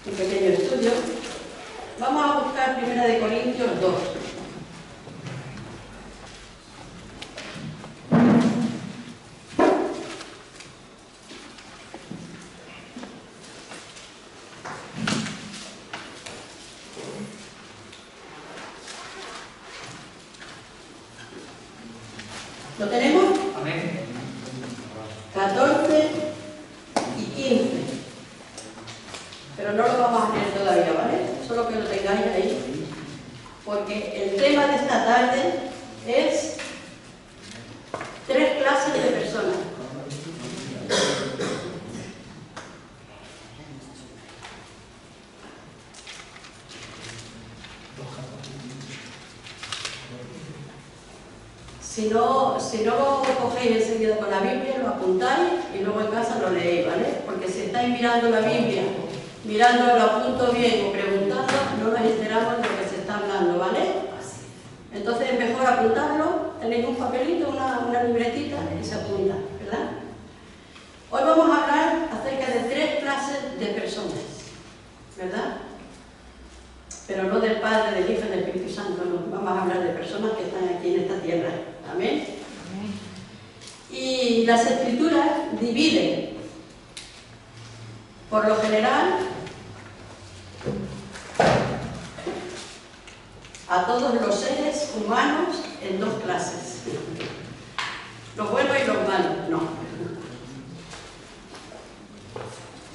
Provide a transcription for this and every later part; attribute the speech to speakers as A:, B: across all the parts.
A: un pequeño estudio. Vamos a buscar 1 Corintios 2. ¿Lo tenemos?
B: Amén.
A: 14 y 15. Pero no lo vamos a leer todavía, ¿vale? Solo que lo tengáis ahí. Porque el tema de esta tarde es 3 clases de personas. Si no cogéis enseguida con la Biblia, lo apuntáis y luego en casa lo leéis, ¿vale? Porque si estáis mirando la Biblia, mirando, lo apunto bien o preguntando, no nos enteramos de lo que se está hablando, ¿vale? Entonces es mejor apuntarlo, tenéis un papelito, una libretita y se apunta, ¿verdad? Hoy vamos a hablar acerca de 3 clases de personas, ¿verdad? Pero no del Padre, del Hijo y del Espíritu Santo, no. Vamos a hablar de personas que están aquí en esta tierra. Amén. Y las Escrituras dividen, por lo general, a todos los seres humanos en 2 clases. Los buenos y los malos, no.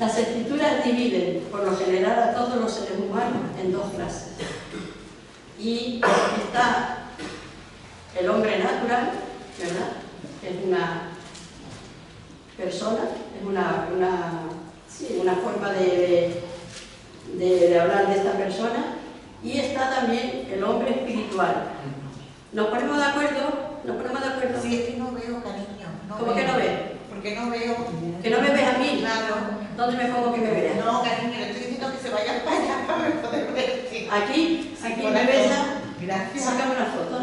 A: Las Escrituras dividen, por lo general, a todos los seres humanos en 2 clases. Y está el hombre natural, ¿verdad? Es una persona, es una forma de hablar de esta persona. Y está también el hombre espiritual. ¿Nos ponemos de acuerdo? ¿Nos ponemos de acuerdo?
C: Sí, es que no veo, cariño.
A: ¿Cómo que no ves?
C: Porque no veo.
A: ¿Que no me ves a mí?
C: Claro.
A: ¿Dónde me pongo que me veas?
C: No, cariño, le estoy diciendo que se vaya para allá para poder verte.
A: Aquí,
C: Sí,
A: aquí
C: por
A: me
C: eso.
A: ves.
C: Gracias.
A: Sácame una foto.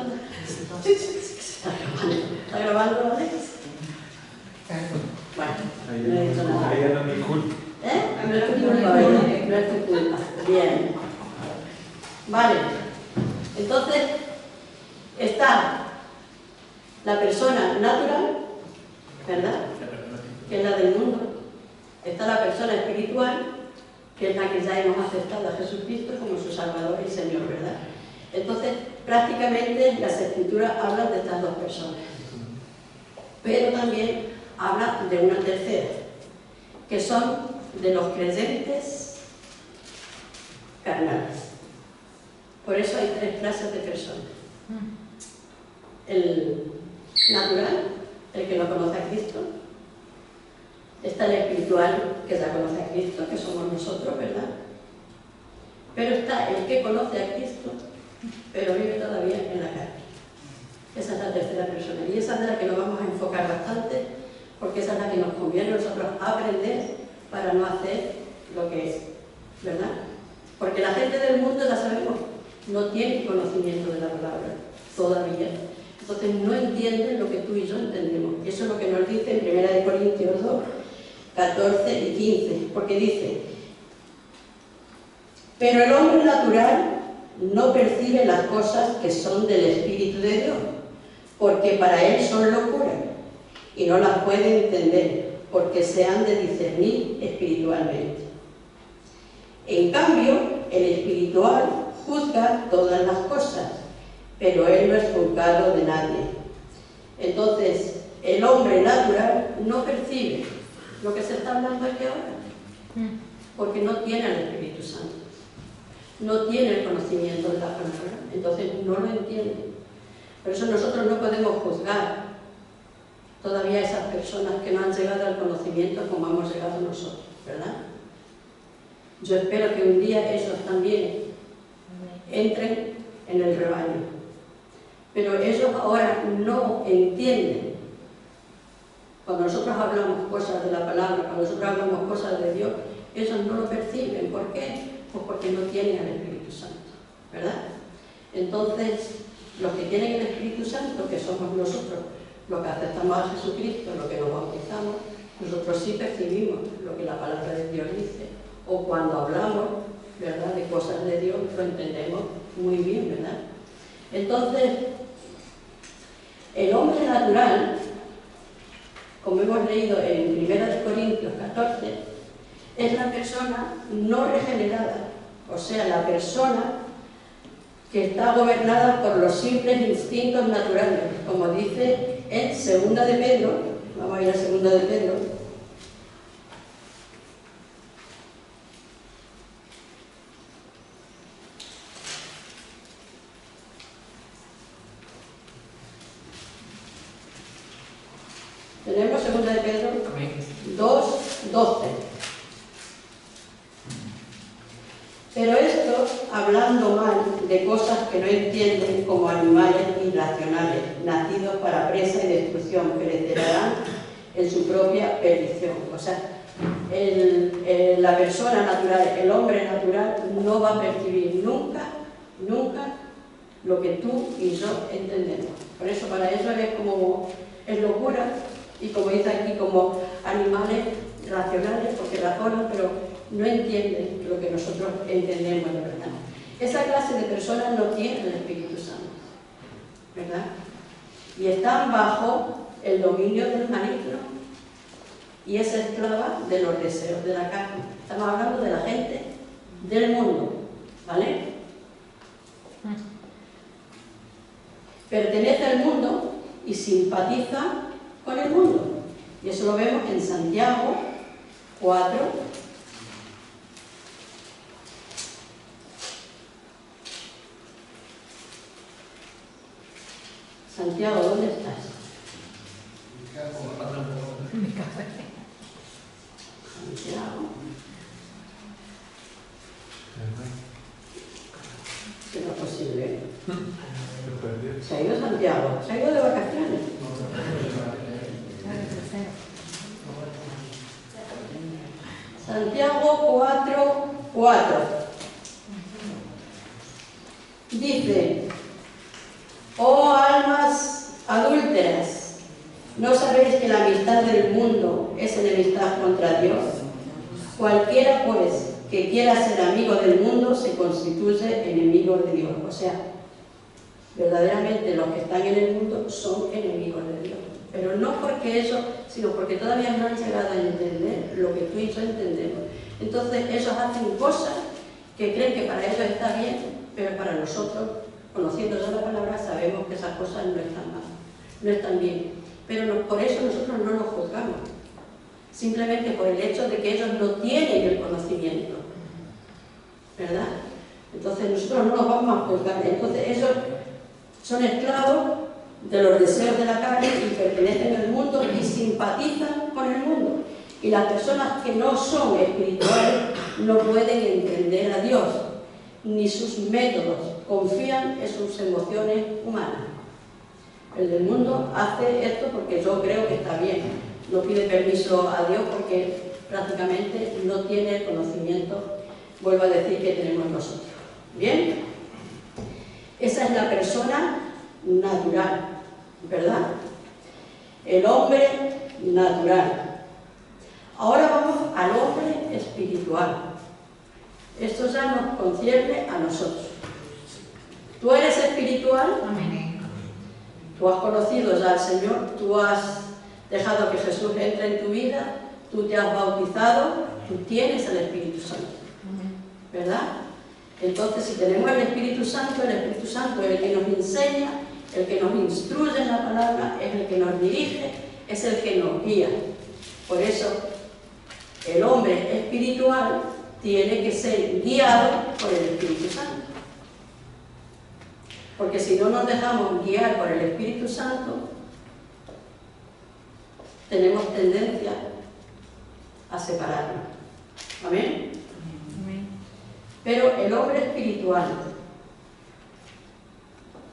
A: ¿Está grabando, ¿vale? Bueno, no he dicho nada.
B: Ahí no es mi culpa.
A: ¿Eh? No es tu culpa, ¿verdad? No es tu culpa. Bien. Vale. Entonces, está la persona natural, ¿verdad? Que es la del mundo. Está la persona espiritual, que es la que ya hemos aceptado a Jesucristo como su Salvador y Señor, ¿verdad? Entonces, prácticamente las Escrituras hablan de estas 2 personas. Pero también habla de una tercera, que son de los creyentes carnales. Por eso hay 3 clases de personas. El natural, el que no conoce a Cristo. Está el espiritual, que ya conoce a Cristo, que somos nosotros, ¿verdad? Pero está el que conoce a Cristo, pero vive todavía en la carne. Esa es la tercera persona. Y esa es de la que nos vamos a enfocar bastante, porque esa es la que nos conviene a nosotros aprender para no hacer lo que es, ¿verdad? Porque la gente del mundo, ya sabemos, no tiene conocimiento de la palabra todavía. Entonces no entienden lo que tú y yo entendemos. Eso es lo que nos dice en 1 Corintios 2, 14 y 15, porque dice: pero el hombre natural no percibe las cosas que son del Espíritu de Dios, porque para él son locura, y no las puede entender, porque se han de discernir espiritualmente. En cambio, el espiritual juzga todas las cosas, pero él no es juzgado de nadie. Entonces, el hombre natural no percibe lo que se está hablando aquí ahora, porque no tiene al Espíritu Santo, no tiene el conocimiento de la palabra, entonces no lo entiende. Por eso nosotros no podemos juzgar todavía a esas personas que no han llegado al conocimiento como hemos llegado nosotros, ¿verdad? Yo espero que un día ellos también entren en el rebaño. Pero ellos ahora no entienden. Cuando nosotros hablamos cosas de la palabra, cuando nosotros hablamos cosas de Dios, ellos no lo perciben. ¿Por qué? Pues porque no tienen al Espíritu Santo, ¿verdad? Entonces, los que tienen el Espíritu Santo, que somos nosotros, los que aceptamos a Jesucristo, los que nos bautizamos, nosotros sí percibimos lo que la palabra de Dios dice, o cuando hablamos, ¿verdad?, de cosas de Dios, lo entendemos muy bien, ¿verdad? Entonces, el hombre natural, como hemos leído en 1 Corintios 14, es la persona no regenerada, o sea, la persona que está gobernada por los simples instintos naturales, como dice en 2 de Pedro, vamos a ir a 2 de Pedro, tenemos 2 de Pedro 2:12. Pero estos, hablando mal de cosas que no entienden, como animales irracionales, nacidos para presa y destrucción, perecerán en su propia perdición. O sea, la persona natural, el hombre natural, no va a percibir nunca lo que tú y yo entendemos. Por eso, para eso es locura, y como dice aquí, como animales racionales, porque razonan, pero no entienden lo que nosotros entendemos de verdad. Esa clase de personas no tienen el Espíritu Santo, ¿verdad? Y están bajo el dominio del maligno y es esclava de los deseos de la carne. Estamos hablando de la gente del mundo, ¿vale? Pertenece al mundo y simpatiza con el mundo. Y eso lo vemos en Santiago 4. Santiago, ¿dónde estás? Santiago. ¿Qué no es posible? Se ha ido Santiago, se ha ido de vacaciones. Santiago 4:4 dice: oh almas adúlteras, ¿no sabéis que la amistad del mundo es enemistad contra Dios? Cualquiera, pues, que quiera ser amigo del mundo se constituye enemigo de Dios. O sea, verdaderamente los que están en el mundo son enemigos de Dios. Pero no porque eso, sino porque todavía no han llegado a entender lo que tú y yo entendemos. Entonces ellos hacen cosas que creen que para ellos está bien, pero para nosotros, conociendo ya la palabra, sabemos que esas cosas no están mal, no están bien. Pero por eso nosotros no los juzgamos, simplemente por el hecho de que ellos no tienen el conocimiento, ¿verdad? Entonces nosotros no los vamos a juzgar. Entonces ellos son esclavos de los deseos de la carne y pertenecen al mundo y simpatizan con el mundo. Y las personas que no son espirituales no pueden entender a Dios, ni sus métodos, confían en sus emociones humanas. El del mundo hace esto porque yo creo que está bien, no pide permiso a Dios porque prácticamente no tiene el conocimiento, vuelvo a decir, que tenemos nosotros. ¿Bien? Esa es la persona natural, ¿verdad? El hombre natural. Ahora vamos al hombre espiritual. Esto ya nos concierne a nosotros. ¿Tú eres espiritual?
B: Amén.
A: Tú has conocido ya al Señor, tú has dejado que Jesús entre en tu vida, tú te has bautizado, tú tienes el Espíritu Santo, ¿verdad? Entonces, si tenemos el Espíritu Santo es el que nos enseña, el que nos instruye en la palabra, es el que nos dirige, es el que nos guía. Por eso, el hombre espiritual tiene que ser guiado por el Espíritu Santo. Porque si no nos dejamos guiar por el Espíritu Santo, tenemos tendencia a separarnos. ¿Amén? Pero el hombre espiritual,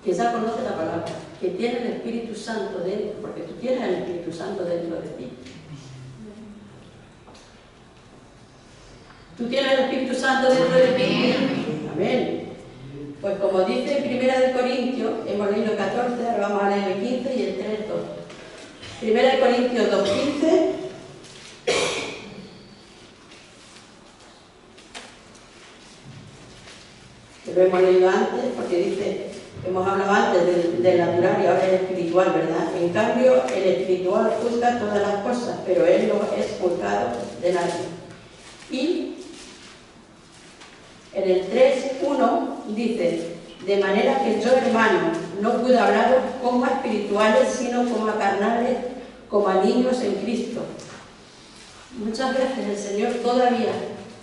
A: que ya conoce la palabra, que tiene el Espíritu Santo dentro, porque tú tienes el Espíritu Santo dentro de ti. ¿Tú tienes el Espíritu Santo dentro de ti? Amén. Pues como dice en 1 Corintios, hemos leído 14, ahora vamos a leer el 15 y el 3:2. 1 Corintios 2:15. lo hemos leído antes, porque dice, hemos hablado antes del natural y ahora el espiritual, ¿verdad? En cambio, el espiritual juzga todas las cosas, pero él no es juzgado de nadie. Y en el 3.1 dice, de manera que yo, hermano, no pude hablaros como a espirituales, sino como a carnales, como a niños en Cristo. Muchas veces el Señor todavía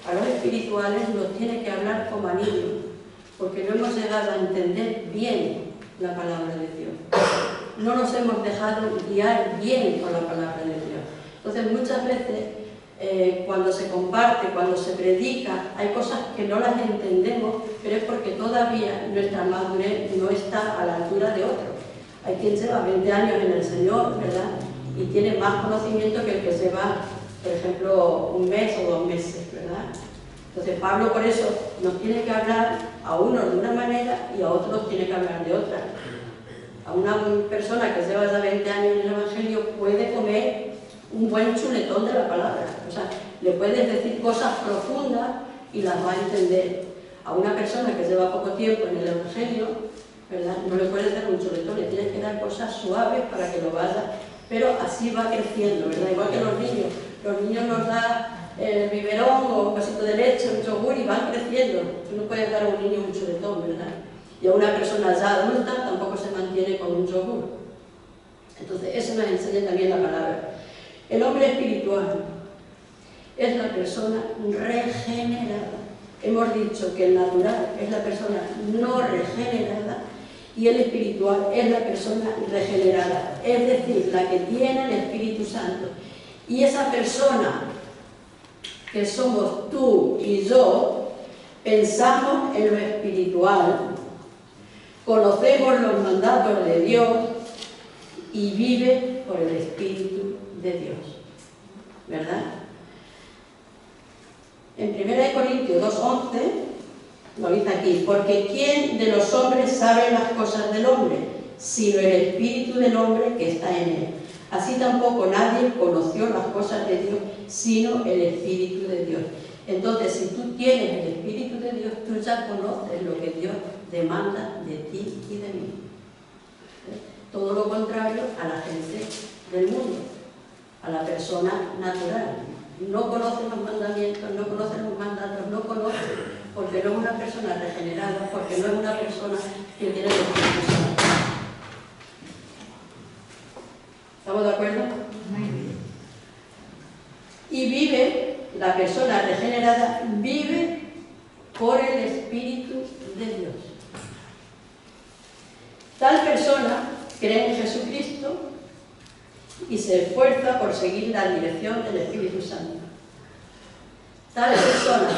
A: a los espirituales nos tiene que hablar como a niños, porque no hemos llegado a entender bien la palabra de Dios. No nos hemos dejado guiar bien con la palabra de Dios. Entonces muchas veces cuando se comparte, cuando se predica, hay cosas que no las entendemos, pero es porque todavía nuestra madurez no está a la altura de otros. Hay quien lleva 20 años en el Señor, ¿verdad? Y tiene más conocimiento que el que se va, por ejemplo, un mes o 2 meses, ¿verdad? Entonces Pablo por eso nos tiene que hablar a unos de una manera y a otros tiene que hablar de otra. A una persona que lleva ya 20 años en el Evangelio puede comer un buen chuletón de la palabra. O sea, le puedes decir cosas profundas y las va a entender. A una persona que lleva poco tiempo en el Evangelio, ¿verdad? No le puedes dar un chuletón, le tienes que dar cosas suaves para que lo vaya, pero así va creciendo, ¿verdad? Igual que los niños. Los niños nos dan el biberón o un vasito de leche, un yogur y van creciendo. Tú no puedes dar a un niño un chuletón, ¿verdad? Y a una persona ya adulta tampoco se mantiene con un yogur. Entonces, eso nos enseña también la palabra. El hombre espiritual es la persona regenerada. Hemos dicho que el natural es la persona no regenerada y el espiritual es la persona regenerada, es decir, la que tiene el Espíritu Santo. Y esa persona, que somos tú y yo, pensamos en lo espiritual, conocemos los mandatos de Dios y vive por el Espíritu de Dios, ¿verdad? En 1 Corintios 2.11 lo dice aquí, porque ¿quién de los hombres sabe las cosas del hombre, sino el Espíritu del hombre que está en él? Así tampoco nadie conoció las cosas de Dios, sino el Espíritu de Dios. Entonces, si tú tienes el Espíritu de Dios, tú ya conoces lo que Dios demanda de ti y de mí. Todo lo contrario a la gente del mundo, a la persona natural. No conoce los mandamientos, no conoce los mandatos, no conoce, porque no es una persona regenerada, porque no es una persona que tiene el Espíritu Santo. ¿Estamos de acuerdo? Y vive, la persona regenerada vive por el Espíritu de Dios. Tal persona cree en Jesucristo y se esfuerza por seguir la dirección del Espíritu Santo. Tal persona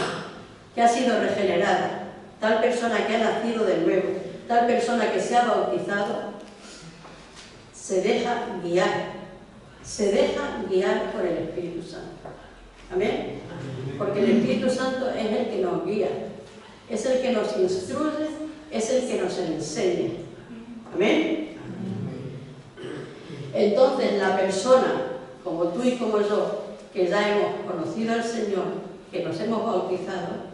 A: que ha sido regenerada, tal persona que ha nacido de nuevo, tal persona que se ha bautizado, se deja guiar por el Espíritu Santo. ¿Amén? Porque el Espíritu Santo es el que nos guía, es el que nos instruye, es el que nos enseña. ¿Amén? Entonces la persona, como tú y como yo, que ya hemos conocido al Señor, que nos hemos bautizado,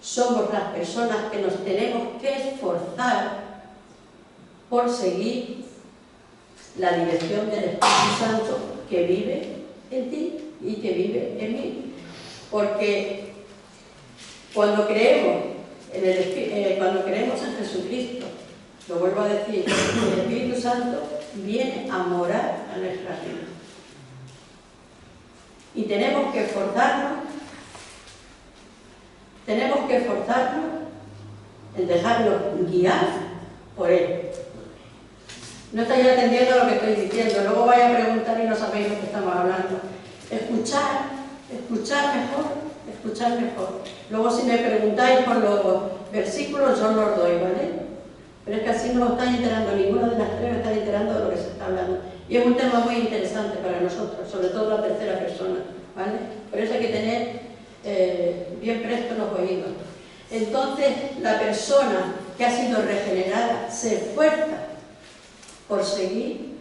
A: somos las personas que nos tenemos que esforzar por seguir la dirección del Espíritu Santo que vive en ti y que vive en mí. Porque cuando creemos en Jesucristo, lo vuelvo a decir, el Espíritu Santo viene a morar a nuestras vidas. Y tenemos que esforzarnos en dejarnos guiar por Él. No estáis atendiendo a lo que estoy diciendo, luego vais a preguntar y no sabéis lo que estamos hablando. Escuchar mejor. Luego si me preguntáis por los versículos, yo los doy, ¿vale? Pero es que así no os estáis enterando, ninguna de las tres me está enterando de lo que se está hablando. Y es un tema muy interesante para nosotros, sobre todo la tercera persona, ¿vale? Por eso hay que tener bien prestos los oídos. Entonces, la persona que ha sido regenerada se esfuerza por seguir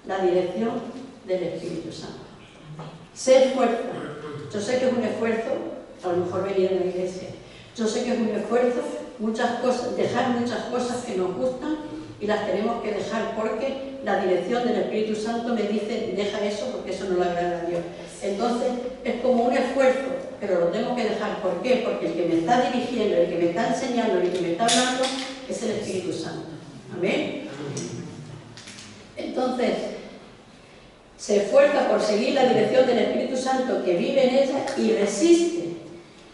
A: la dirección del Espíritu Santo. Se esfuerza. Yo sé que es un esfuerzo, a lo mejor venir a la iglesia. Yo sé que es un esfuerzo muchas cosas, dejar muchas cosas que nos gustan y las tenemos que dejar porque la dirección del Espíritu Santo me dice, deja eso porque eso no le agrada a Dios. Entonces es como un esfuerzo, pero lo tengo que dejar. ¿Por qué? Porque el que me está dirigiendo, el que me está enseñando, el que me está hablando es el Espíritu Santo. Amén. Entonces, se esfuerza por seguir la dirección del Espíritu Santo que vive en ella y resiste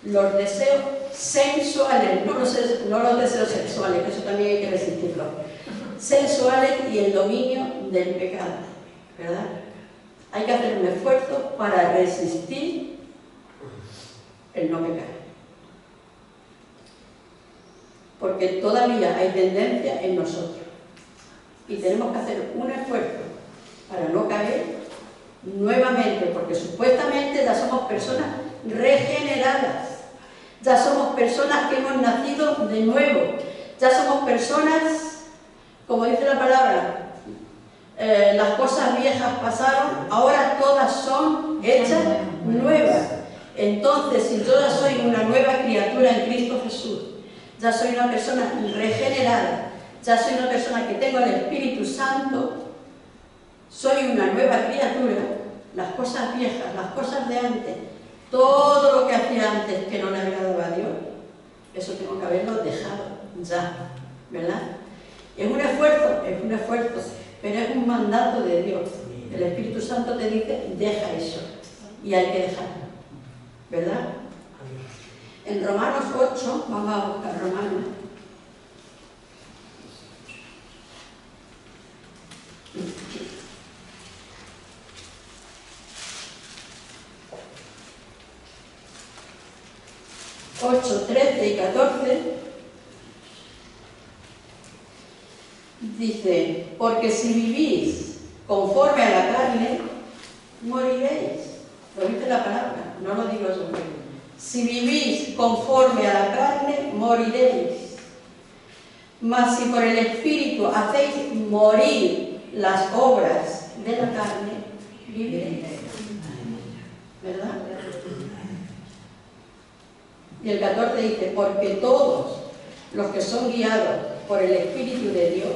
A: los deseos sensuales, no los deseos sexuales, que eso también hay que resistirlo, sensuales y el dominio del pecado, ¿verdad? Hay que hacer un esfuerzo para resistir el no pecar. Porque todavía hay tendencia en nosotros y tenemos que hacer un esfuerzo para no caer nuevamente, porque supuestamente ya somos personas regeneradas, ya somos personas que hemos nacido de nuevo, ya somos personas, como dice la palabra, las cosas viejas pasaron, ahora todas son hechas nuevas. Entonces, si yo ya soy una nueva criatura en Cristo Jesús, ya soy una persona regenerada, ya soy una persona que tengo el Espíritu Santo, soy una nueva criatura, las cosas viejas, las cosas de antes, todo lo que hacía antes que no le agradaba a Dios, eso tengo que haberlo dejado ya, ¿verdad? Es un esfuerzo, pero es un mandato de Dios. El Espíritu Santo te dice, deja eso, y hay que dejarlo, ¿verdad? En Romanos 8, vamos a buscar Romanos. Ocho, 13 y 14 dice, porque si vivís conforme a la carne, moriréis. ¿Lo viste la palabra? No lo digo yo. Si vivís conforme a la carne, moriréis. Mas si por el Espíritu hacéis morir las obras de la carne, viviréis. ¿Verdad? Y el 14 dice, porque todos los que son guiados por el Espíritu de Dios,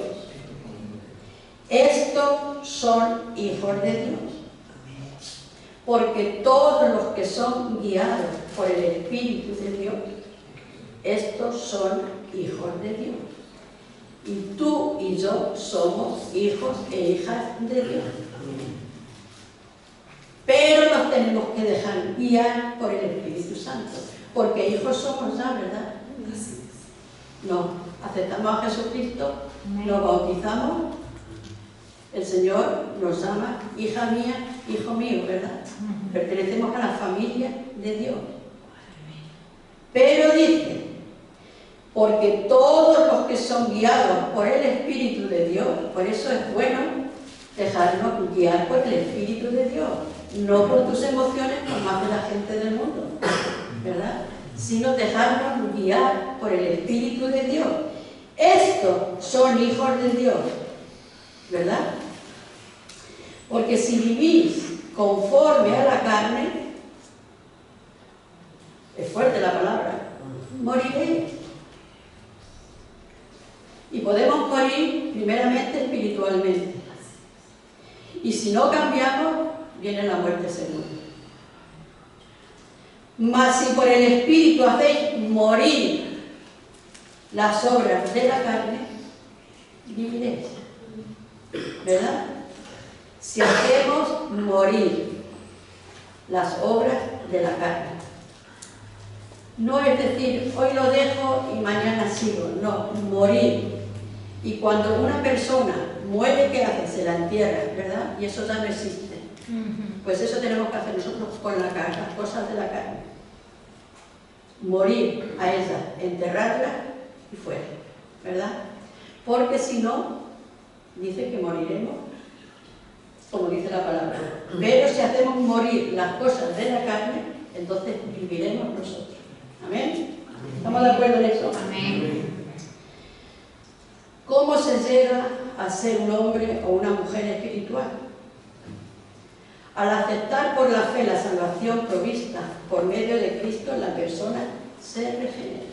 A: estos son hijos de Dios. Porque todos los que son guiados por el Espíritu de Dios, estos son hijos de Dios. Y tú y yo somos hijos e hijas de Dios. Pero nos tenemos que dejar guiar por el Espíritu Santo. Porque hijos somos ya, ¿verdad? No, aceptamos a Jesucristo, nos bautizamos, el Señor nos llama, hija mía, hijo mío, ¿verdad? Pertenecemos a la familia de Dios. Pero dice, porque todos los que son guiados por el Espíritu de Dios, por eso es bueno dejarnos guiar por el Espíritu de Dios, no por tus emociones como hace la gente del mundo, ¿verdad? Sino dejarnos guiar por el Espíritu de Dios. Estos son hijos de Dios, ¿verdad? Porque si vivís conforme a la carne, es fuerte la palabra, moriréis. Y podemos morir primeramente espiritualmente. Y si no cambiamos, viene la muerte segunda. Mas si por el Espíritu hacéis morir las obras de la carne, viviréis. ¿Verdad? Si hacemos morir las obras de la carne. No es decir, hoy lo dejo y mañana sigo. No, morir. Y cuando una persona muere, ¿qué hace? Se la entierra, ¿verdad? Y eso ya no existe. Pues eso tenemos que hacer nosotros con la carne, las cosas de la carne. Morir a ella, enterrarla y fuera, ¿verdad? Porque si no, dice que moriremos, como dice la palabra. Pero si hacemos morir las cosas de la carne, entonces viviremos nosotros. ¿Amén? ¿Estamos de acuerdo en eso?
B: Amén.
A: ¿Cómo se llega a ser un hombre o una mujer espiritual? Al aceptar por la fe la salvación provista por medio de Cristo, la persona se regenera.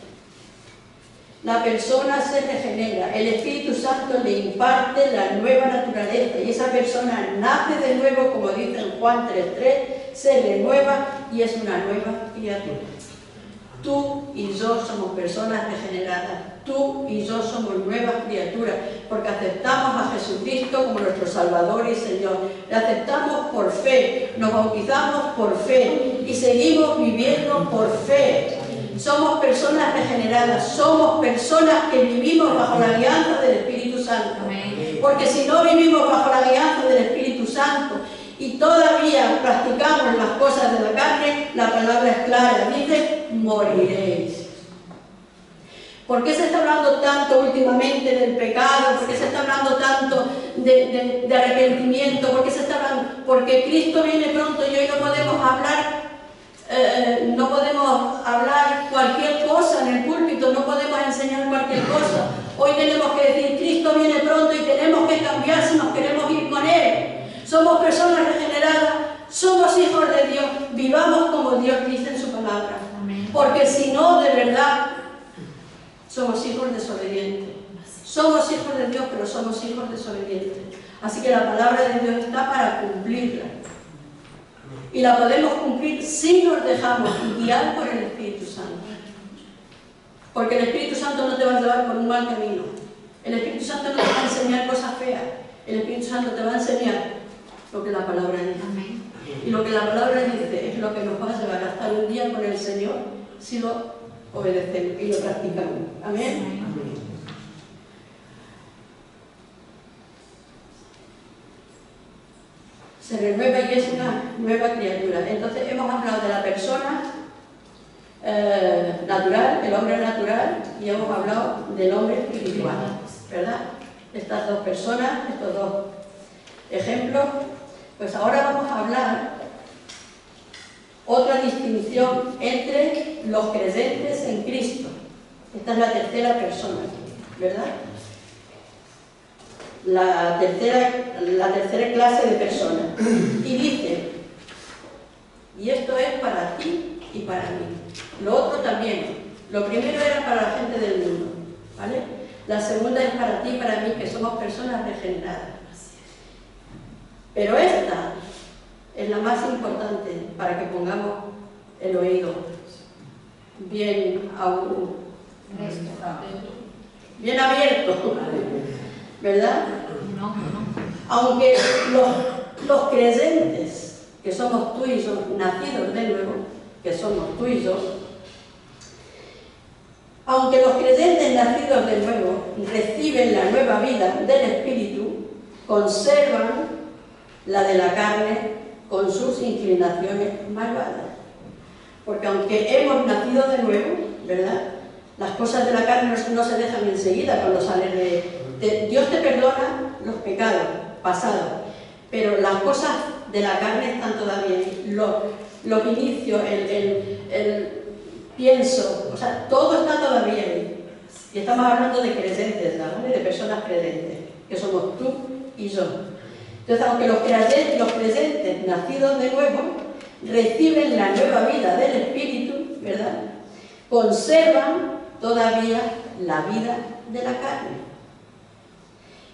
A: la persona se regenera, el Espíritu Santo le imparte la nueva naturaleza y esa persona nace de nuevo, como dice en Juan 3:3, se renueva y es una nueva criatura. Tú y yo somos personas regeneradas, tú y yo somos nuevas criaturas, porque aceptamos a Jesucristo como nuestro Salvador y Señor. Le aceptamos por fe, nos bautizamos por fe y seguimos viviendo por fe. Somos personas regeneradas, somos personas que vivimos bajo la guianza del Espíritu Santo. Porque si no vivimos bajo la guianza del Espíritu Santo y todavía practicamos las cosas de la carne, la palabra es clara, dice, moriréis. ¿Por qué se está hablando tanto últimamente del pecado? ¿Por qué se está hablando tanto de arrepentimiento? ¿Por qué se está hablando? Porque Cristo viene pronto y hoy no podemos hablar cualquier cosa en el púlpito, no podemos enseñar cualquier cosa. Hoy tenemos que decir, Cristo viene pronto y tenemos que cambiar si nos queremos ir con Él. Somos personas regeneradas, somos hijos de Dios, vivamos como Dios dice en su palabra. Porque si no, de verdad, somos hijos desobedientes. Somos hijos de Dios, pero somos hijos desobedientes. Así que la palabra de Dios está para cumplirla. Y la podemos cumplir si nos dejamos guiar por el Espíritu Santo. Porque el Espíritu Santo no te va a llevar por un mal camino. El Espíritu Santo no te va a enseñar cosas feas. El Espíritu Santo te va a enseñar lo que la palabra dice. Amén. Y lo que la palabra dice es lo que nos va a llevar a estar un día con el Señor si lo obedecemos y lo practicamos. Amén. Amén. Se renueva y es una nueva criatura. Entonces hemos hablado de la persona natural, el hombre natural, y hemos hablado del hombre espiritual, ¿verdad? Estas dos personas, estos dos ejemplos. Pues ahora vamos a hablar otra distinción entre los creyentes en Cristo. Esta es la tercera persona, ¿verdad? La tercera clase de personas. Y dice, y esto es para ti y para mí. Lo otro también. Lo primero era para la gente del mundo, ¿vale? La segunda es para ti y para mí, que somos personas regeneradas. Pero esta es la más importante para que pongamos el oído bien abierto, ¿verdad? Aunque los creyentes, que somos tú y yo, nacidos de nuevo, que somos tú y yo, aunque los creyentes nacidos de nuevo reciben la nueva vida del Espíritu, conservan la de la carne con sus inclinaciones malvadas. Porque aunque hemos nacido de nuevo, ¿verdad? Las cosas de la carne no se dejan enseguida cuando sales de Dios te perdona los pecados pasados, pero las cosas de la carne están todavía ahí. Los inicios, el pienso, o sea, todo está todavía ahí. Y estamos hablando de creyentes, ¿vale? De personas creyentes, que somos tú y yo. Entonces, aunque los creyentes nacidos de nuevo reciben la nueva vida del Espíritu, ¿verdad? Conservan todavía la vida de la carne.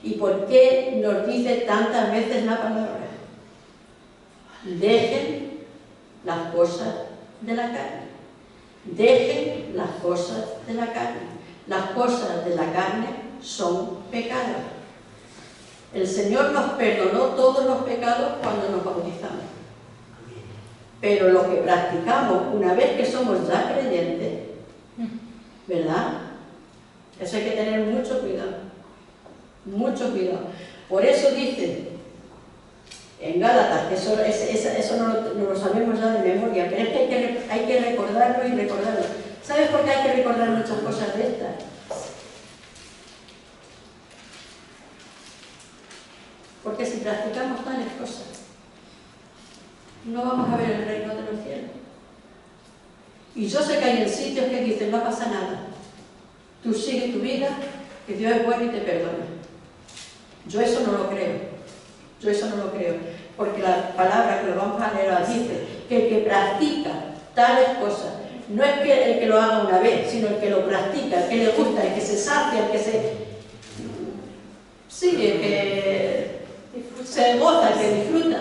A: ¿Y por qué nos dice tantas veces la palabra? Dejen las cosas de la carne. Dejen las cosas de la carne. Las cosas de la carne son pecados. El Señor nos perdonó todos los pecados cuando nos bautizamos. Pero lo que practicamos una vez que somos ya creyentes, ¿verdad? Eso hay que tener mucho cuidado. Mucho cuidado. Por eso dice en Gálatas, que eso no lo sabemos ya de memoria, pero es que hay que recordarlo y recordarlo. ¿Sabes por qué hay que recordar muchas cosas de estas? Porque si practicamos tales cosas, no vamos a ver el reino de los cielos. Y yo sé que hay en sitios que dicen, no pasa nada. Tú sigue tu vida, que Dios es bueno y te perdona. Yo eso no lo creo. Yo eso no lo creo. Porque la palabra que lo vamos a leer dice que el que practica tales cosas no es que el que lo haga una vez, sino el que lo practica, el que le gusta, el que se sacia, el que se... Sí, el que se goza, el que disfruta,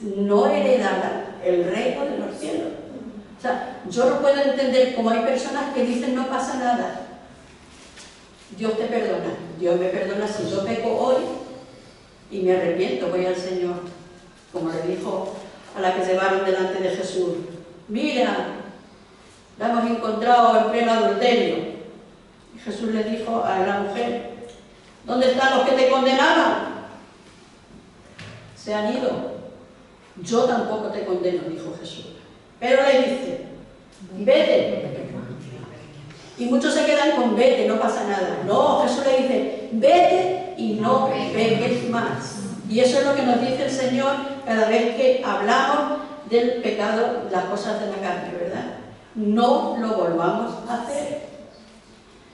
A: no heredará el reino de los cielos. O sea, yo no puedo entender cómo hay personas que dicen no pasa nada. Dios te perdona. Dios me perdona si yo peco hoy y me arrepiento, voy al Señor. Como le dijo a la que llevaron delante de Jesús. Mira, la hemos encontrado en pleno adulterio. Y Jesús le dijo a la mujer, ¿dónde están los que te condenaban? Se han ido. Yo tampoco te condeno, dijo Jesús. Pero le dice, vete. Y muchos se quedan con vete, no pasa nada. No, Jesús le dice, vete y no peques más. Y eso es lo que nos dice el Señor cada vez que hablamos del pecado, las cosas de la carne, ¿verdad? No lo volvamos a hacer.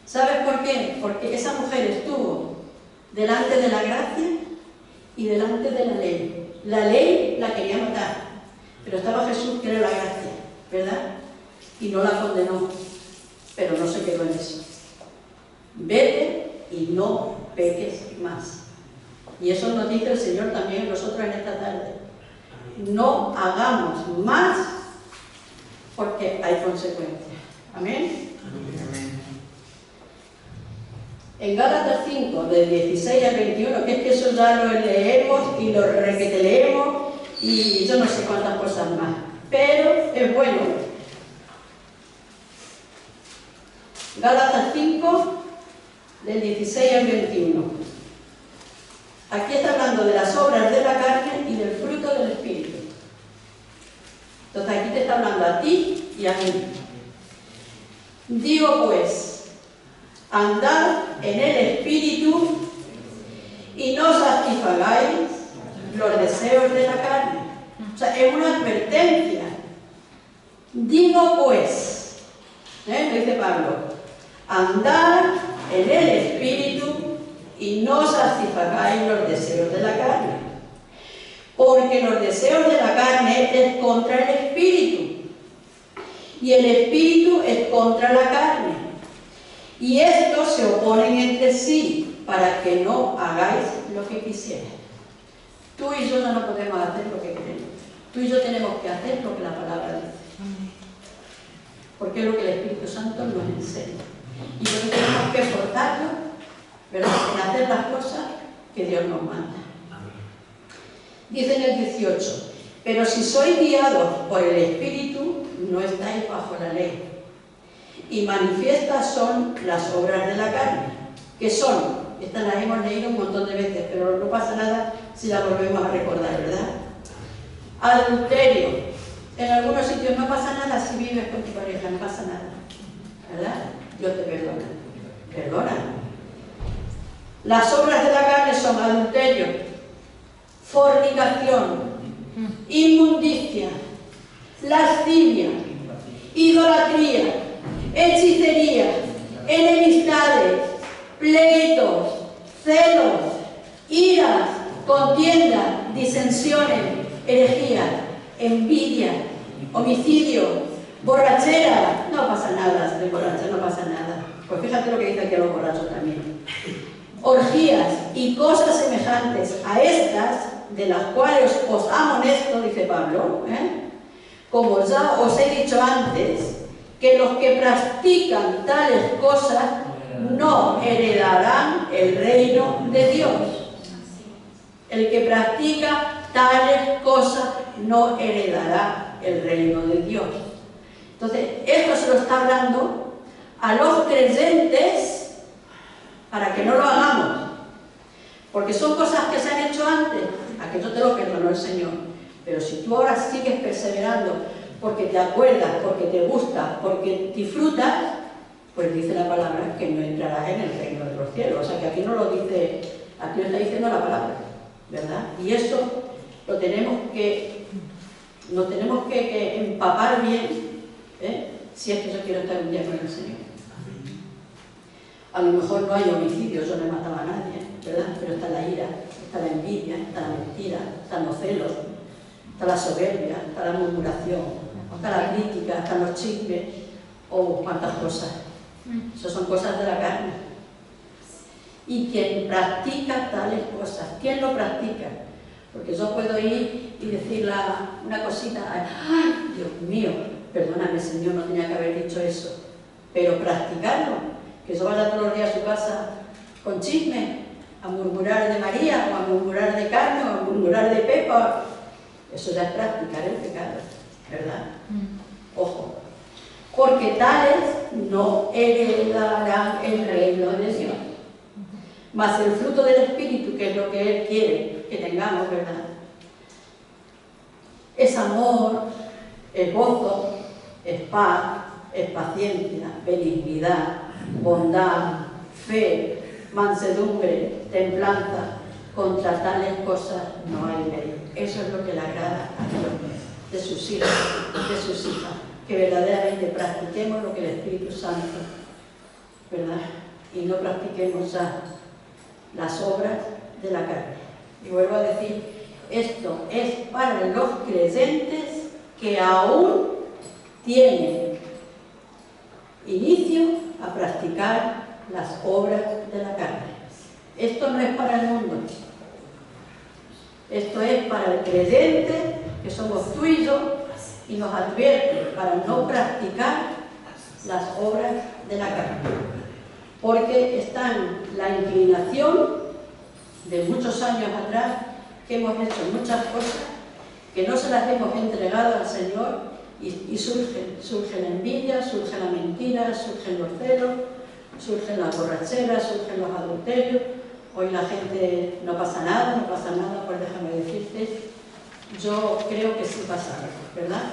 A: ¿Sabes por qué? Porque esa mujer estuvo delante de la gracia y delante de la ley. La ley la quería matar, pero estaba Jesús, que era la gracia, ¿verdad? Y no la condenó, pero no se quedó en eso. Vete y no peques más. Y eso nos dice el Señor también a nosotros en esta tarde. No hagamos más porque hay consecuencias. Amén. En Gálatas 5, del 16 al 21, que es que eso ya lo leemos y lo leemos y yo no sé cuántas cosas más, pero es bueno. Gálatas 5, del 16 al 21. Aquí está hablando de las obras de la carne y del fruto del Espíritu. Entonces aquí te está hablando a ti y a mí. Digo pues, andad en el Espíritu y no satisfagáis los deseos de la carne. O sea, es una advertencia. Digo pues, lo dice Pablo, andad en el Espíritu y no satisfagáis los deseos de la carne. Porque los deseos de la carne es contra el Espíritu y el Espíritu es contra la carne. Y estos se oponen entre sí para que no hagáis lo que quisierais. Tú y yo no podemos hacer lo que queremos. Tú y yo tenemos que hacer lo que la palabra dice. Porque es lo que el Espíritu Santo nos enseña. Y por eso tenemos que esforzarnos, ¿verdad?, en hacer las cosas que Dios nos manda. Dice en el 18, pero si sois guiados por el Espíritu, no estáis bajo la ley. Y manifiestas son las obras de la carne, que son, estas las hemos leído un montón de veces, pero no pasa nada si las volvemos a recordar, ¿verdad? Adulterio. En algunos sitios no pasa nada si vives con tu pareja, no pasa nada, ¿verdad? Dios te perdona. Perdona. Las obras de la carne son adulterio, fornicación, inmundicia, lascivia, idolatría, hechicería, enemistades, pleitos, celos, iras, contiendas, disensiones, herejías, envidia, homicidio, borrachera. No pasa nada de borracha, no pasa nada. Pues fíjate lo que dice aquí a los borrachos también. Orgías y cosas semejantes a estas, de las cuales os amonesto, dice Pablo, como ya os he dicho antes, que los que practican tales cosas no heredarán el reino de Dios. El que practica tales cosas no heredará el reino de Dios. Entonces, esto se lo está hablando a los creyentes para que no lo hagamos. Porque son cosas que se han hecho antes. Aquello te lo perdonó el Señor. Pero si tú ahora sigues perseverando porque te acuerdas, porque te gusta, porque disfrutas, pues dice la palabra que no entrarás en el reino de los cielos. O sea que aquí no lo dice, aquí lo está diciendo la palabra, ¿verdad? Y eso lo tenemos que, nos tenemos que empapar bien, si es que yo quiero estar un día con el Señor. A lo mejor no hay homicidio, yo no he matado a nadie, ¿verdad? Pero está la ira, está la envidia, está la mentira, están los celos, está la soberbia, está la murmuración, está hasta la crítica, hasta los chismes, o cuantas cosas. Eso son cosas de la carne. Y quien practica tales cosas, ¿quién lo practica? Porque yo puedo ir y decir una cosita, ¡ay, Dios mío! Perdóname, Señor, no tenía que haber dicho eso. Pero practicarlo, que yo vaya todos los días a su casa con chisme, a murmurar de María, o a murmurar de Carmen, o a murmurar de Pepa, eso ya es practicar el pecado, ¿verdad? Ojo, porque tales no heredarán el reino de Dios. Mas el fruto del Espíritu, que es lo que Él quiere que tengamos, ¿verdad? Es amor, es gozo, es paz, es paciencia, benignidad, bondad, fe, mansedumbre, templanza. Contra tales cosas no hay ley. Eso es lo que le agrada a Dios, de sus hijos, de sus hijas. Que verdaderamente practiquemos lo que el Espíritu Santo, ¿verdad? Y no practiquemos ya las obras de la carne. Y vuelvo a decir, esto es para los creyentes que aún tienen inicio a practicar las obras de la carne. Esto no es para el mundo. Esto es para el creyente, que somos tú y yo, y nos advierte para no practicar las obras de la carne. Porque está la inclinación de muchos años atrás, que hemos hecho muchas cosas, que no se las hemos entregado al Señor, y surge la envidia, surge la mentira, surgen los celos, surgen las borracheras, surgen los adulterios. Hoy la gente no pasa nada, pues déjame decirte, yo creo que sí pasa algo, ¿verdad?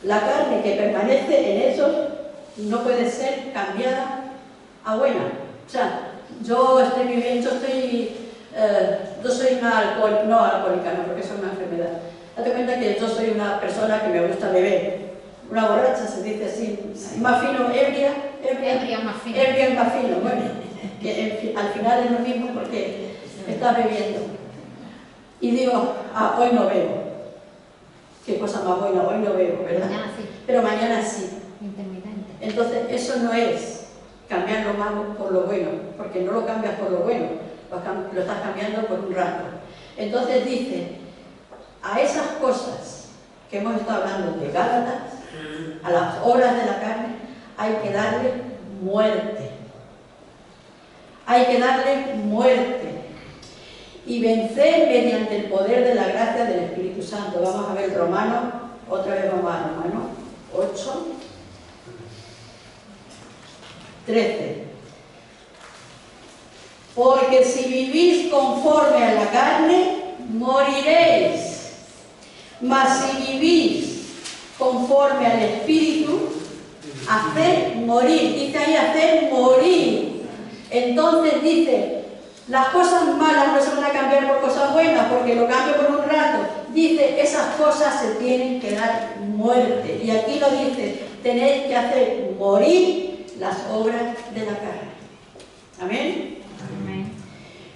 A: La carne que permanece en ellos no puede ser cambiada a buena. O sea, yo soy una alcohólica, no alcohólica, no, porque eso es una enfermedad. Date cuenta que yo soy una persona que me gusta beber. Una borracha se dice así, más fino, ebria más fino. Bueno, que al final es lo mismo porque estás bebiendo. Y digo, hoy no bebo. Qué cosa más buena, hoy no bebo, ¿verdad?
B: Mañana sí.
A: Pero mañana sí.
B: Intermitente.
A: Entonces, eso no es cambiar lo malo por lo bueno, porque no lo cambias por lo bueno, lo estás cambiando por un rato. Entonces dice, a esas cosas que hemos estado hablando de Gálatas, a las obras de la carne, hay que darle muerte. Hay que darle muerte. Y vencer mediante el poder de la gracia del Espíritu Santo. Vamos a ver Romanos, otra vez vamos a Romanos 8, 13. Porque si vivís conforme a la carne, moriréis. Mas si vivís conforme al Espíritu, hacer morir. Dice ahí, hacer morir. Entonces dice, las cosas malas no se van a cambiar por cosas buenas, porque lo cambio por un rato. Dice, esas cosas se tienen que dar muerte. Y aquí lo dice, tenéis que hacer morir las obras de la carne. ¿Amén?
B: Amén.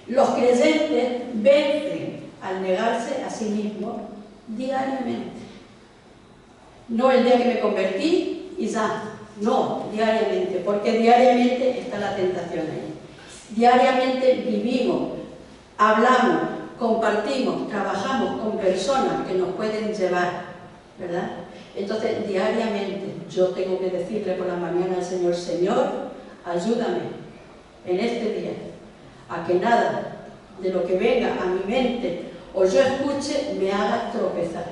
A: Los creyentes vencen al negarse a sí mismos diariamente. No el día que me convertí y ya. No, diariamente, porque diariamente está la tentación ahí. Diariamente vivimos, hablamos, compartimos, trabajamos con personas que nos pueden llevar, ¿verdad? Entonces, diariamente yo tengo que decirle por la mañana al Señor, Señor, ayúdame en este día a que nada de lo que venga a mi mente o yo escuche me haga tropezar.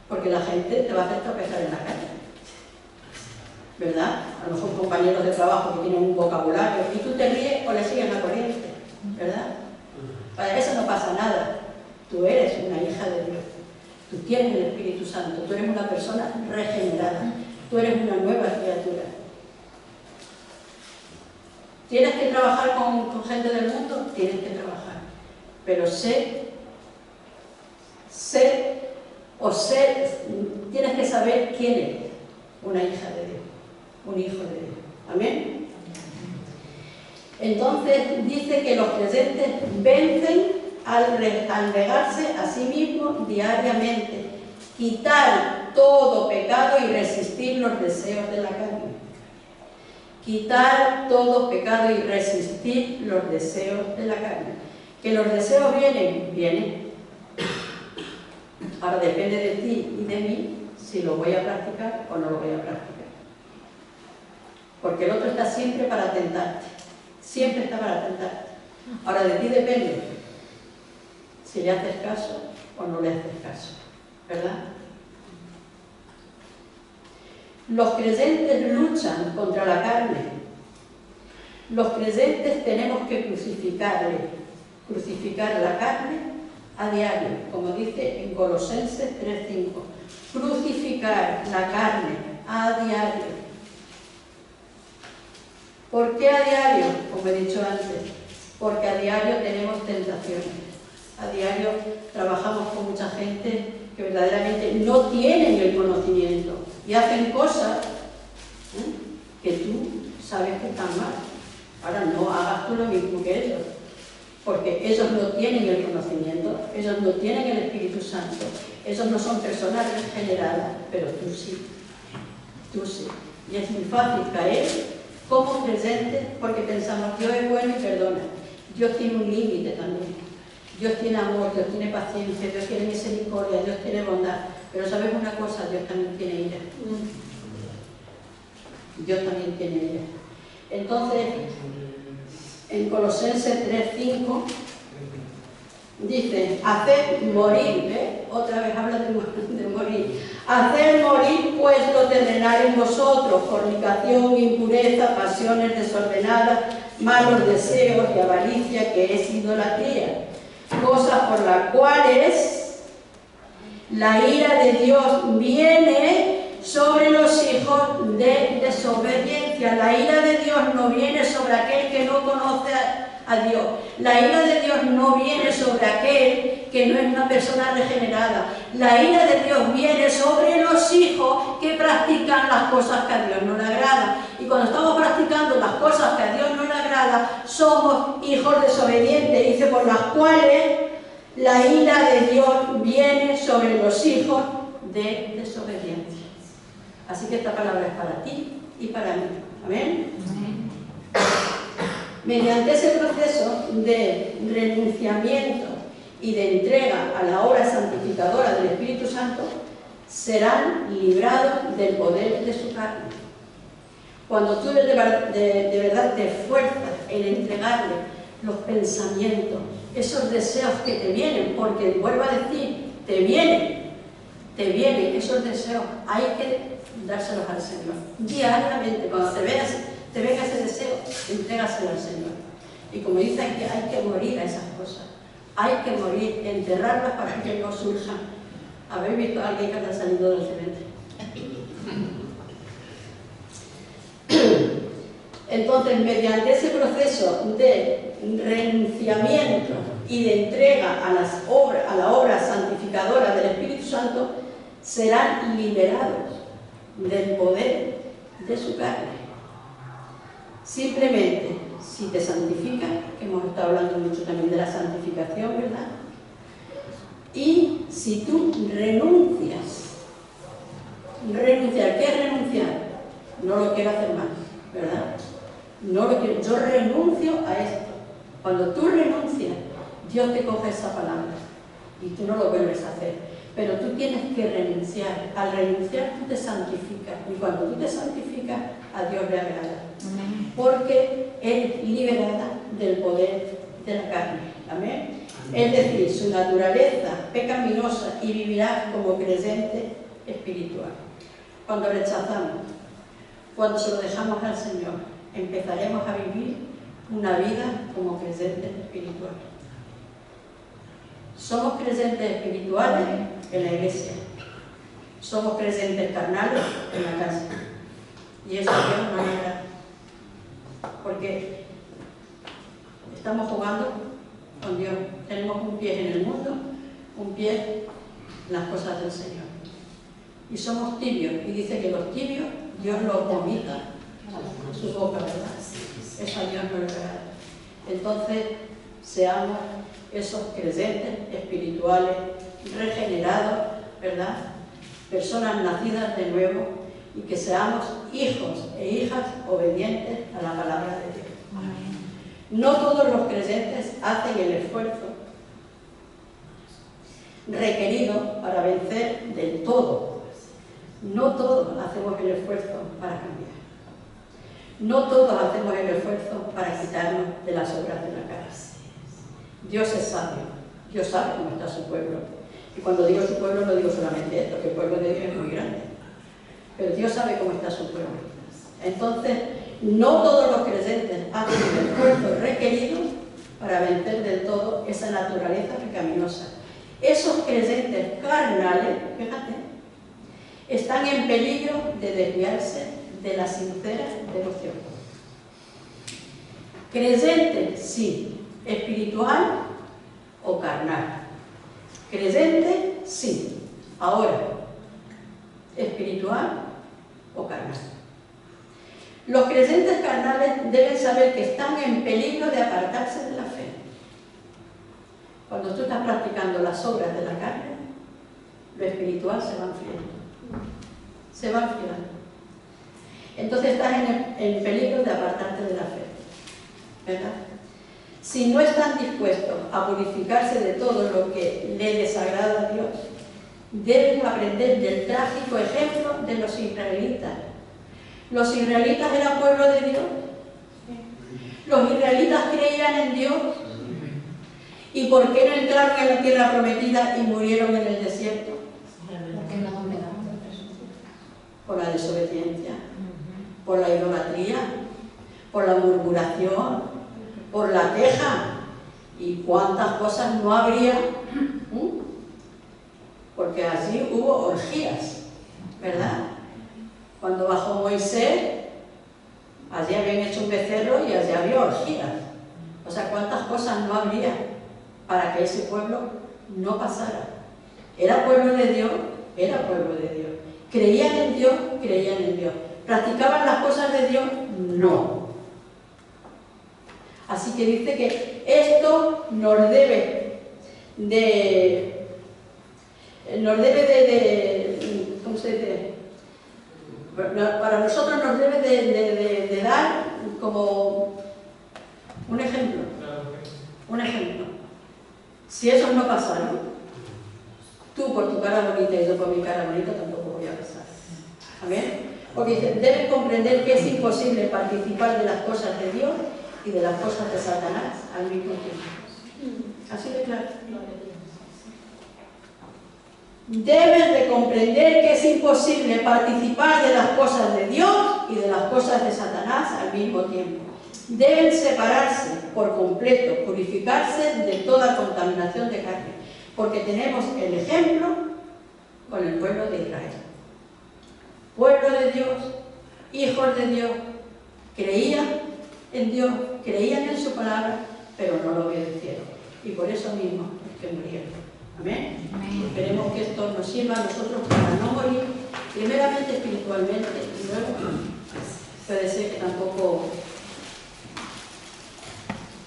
A: Porque la gente te va a hacer tropezar en la calle, ¿verdad? A lo mejor compañeros de trabajo que tienen un vocabulario y tú te ríes o le sigues la corriente, ¿verdad? Para eso no pasa nada. Tú eres una hija de Dios. Tú tienes el Espíritu Santo. Tú eres una persona regenerada. Tú eres una nueva criatura. ¿Tienes que trabajar con gente del mundo? Tienes que trabajar. Pero tienes que saber quién eres. Una hija de Dios. Un hijo de Dios. Amén. Entonces dice que los creyentes vencen al negarse a sí mismo diariamente, quitar todo pecado y resistir los deseos de la carne. Quitar todo pecado y resistir los deseos de la carne. Que los deseos vienen. Ahora depende de ti y de mí si lo voy a practicar o no lo voy a practicar. Porque el otro está siempre para tentarte. Siempre está para tentarte. Ahora de ti depende si le haces caso o no le haces caso. ¿Verdad? Los creyentes luchan contra la carne. Los creyentes tenemos que crucificar la carne a diario, como dice en Colosenses 3:5. Crucificar la carne a diario. ¿Por qué a diario? Como he dicho antes, porque a diario tenemos tentaciones. A diario trabajamos con mucha gente que verdaderamente no tienen el conocimiento y hacen cosas que tú sabes que están mal. Ahora no hagas tú lo mismo que ellos, porque ellos no tienen el conocimiento, ellos no tienen el Espíritu Santo, ellos no son personas regeneradas, pero tú sí, tú sí. Y es muy fácil caer como creyentes porque pensamos, Dios es bueno y perdona. Dios tiene un límite también. Dios tiene amor, Dios tiene paciencia, Dios tiene misericordia, Dios tiene bondad. Pero ¿sabes una cosa? Dios también tiene ira. Dios también tiene ira. Entonces, en Colosenses 3:5 dice, haced morir, otra vez habla de morir. Haced morir pues lo terrenal en vosotros, fornicación, impureza, pasiones desordenadas, malos deseos y avaricia, que es idolatría. Cosas por las cuales la ira de Dios viene sobre los hijos de desobediencia. La ira de Dios no viene sobre aquel que no conoce a Dios. La ira de Dios no viene sobre aquel que no es una persona regenerada. La ira de Dios viene sobre los hijos que practican las cosas que a Dios no le agradan. Y cuando estamos practicando las cosas que a Dios no le agradan, somos hijos desobedientes. Dice, por las cuales la ira de Dios viene sobre los hijos de desobediencia. Así que esta palabra es para ti y para mí. ¿Amén? Amén. Mediante ese proceso de renunciamiento y de entrega a la obra santificadora del Espíritu Santo, serán librados del poder de su carne. Cuando tú de verdad te esfuerzas en entregarle los pensamientos, esos deseos que te vienen, porque vuelvo a decir, te vienen esos deseos, hay que dárselos al Señor. Diariamente, cuando te venga ese deseo, entrégaselo al Señor. Y como dice aquí, hay que morir a esas cosas. Hay que morir, enterrarlas para que no surjan. ¿Habéis visto a alguien que haya salido del cementerio? Entonces, mediante ese proceso de renunciamiento y de entrega a la obra santificadora del Espíritu Santo, serán liberados del poder de su carne. Simplemente, si te santificas, que hemos estado hablando mucho también de la santificación, ¿verdad? Y si tú renuncias, ¿qué es renunciar? No lo quiero hacer más, ¿verdad? No lo quiero, yo renuncio a esto. Cuando tú renuncias, Dios te coge esa palabra y tú no lo vuelves a hacer. Pero tú tienes que renunciar. Al renunciar tú te santificas. Y cuando tú te santificas, a Dios le agrada. Amén. Porque eres liberada del poder de la carne. Amén. Es decir, su naturaleza pecaminosa, y vivirás como creyente espiritual. Cuando rechazamos, cuando se lo dejamos al Señor, empezaremos a vivir una vida como creyentes espirituales. Somos creyentes espirituales en la iglesia, somos creyentes carnales en la casa, y eso a Dios no le agrada, porque estamos jugando con Dios. Tenemos un pie en el mundo, un pie en las cosas del Señor, y somos tibios, y dice que los tibios Dios los vomita a su boca, ¿verdad? Eso a Dios no le agrada. Entonces, seamos esos creyentes espirituales, regenerados, ¿verdad? Personas nacidas de nuevo y que seamos hijos e hijas obedientes a la palabra de Dios. Amén. No todos los creyentes hacen el esfuerzo requerido para vencer del todo. No todos hacemos el esfuerzo para cambiar. No todos hacemos el esfuerzo para quitarnos de las obras de la carne. Dios es sabio, Dios sabe cómo está su pueblo. Y cuando digo su pueblo no digo solamente esto, que el pueblo de Dios es muy grande. Pero Dios sabe cómo está su pueblo. Entonces, no todos los creyentes hacen el esfuerzo requerido para vencer del todo esa naturaleza pecaminosa. Esos creyentes carnales, fíjate, están en peligro de desviarse de la sincera devoción. Creyente, sí. Espiritual o carnal. Creyente, sí. Ahora, espiritual o carnal. Los creyentes carnales deben saber que están en peligro de apartarse de la fe. Cuando tú estás practicando las obras de la carne, lo espiritual se va enfriando. Se va enfriando. Entonces estás en peligro de apartarte de la fe. ¿Verdad? Si no están dispuestos a purificarse de todo lo que le desagrada a Dios, deben aprender del trágico ejemplo de los israelitas. Los israelitas eran pueblo de Dios. Los israelitas creían en Dios. ¿Y por qué no entraron en la tierra prometida y murieron en el desierto? Por la desobediencia, por la idolatría, por la murmuración, por la queja. ¿Y cuántas cosas no habría? Porque allí hubo orgías, ¿verdad? Cuando bajó Moisés, allí habían hecho un becerro y allí había orgías. O sea, cuántas cosas no habría para que ese pueblo no pasara. ¿Era pueblo de Dios? Era pueblo de Dios. ¿Creían en Dios? Creían en Dios. ¿Practicaban las cosas de Dios? No. Así que dice que esto nos debe de ¿cómo se dice? Para nosotros nos debe de dar como un ejemplo. Un ejemplo. Si esos no pasaron, tú por tu cara bonita y yo por mi cara bonita tampoco voy a pasar. ¿Amén? Porque dice, deben comprender que es imposible participar de las cosas de Dios y de las cosas de Satanás al mismo tiempo. Así de claro. Debes de comprender que es imposible participar de las cosas de Dios y de las cosas de Satanás al mismo tiempo. Deben separarse por completo, purificarse de toda contaminación de carne, porque tenemos el ejemplo con el pueblo de Israel. Pueblo de Dios, hijos de Dios, creían en Dios, creían en su palabra, pero no lo obedecieron. Y por eso mismo es que murieron. Amén. Amén. Esperemos que esto nos sirva a nosotros para no morir, primeramente espiritualmente, y luego puede ser que tampoco,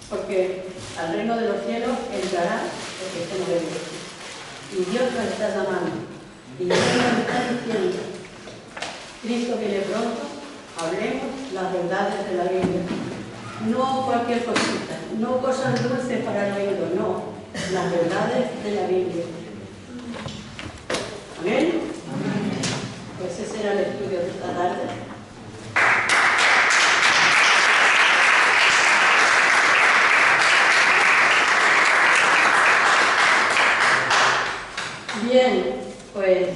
A: porque al reino de los cielos entrará el que estemos de Dios. Y Dios nos está llamando, y Dios nos está diciendo, Cristo viene pronto, hablemos las verdades de la Biblia. No cualquier cosita, no cosas dulces para el oído, no, las verdades de la Biblia. ¿Amén? Pues ese era el estudio de esta tarde. Bien, pues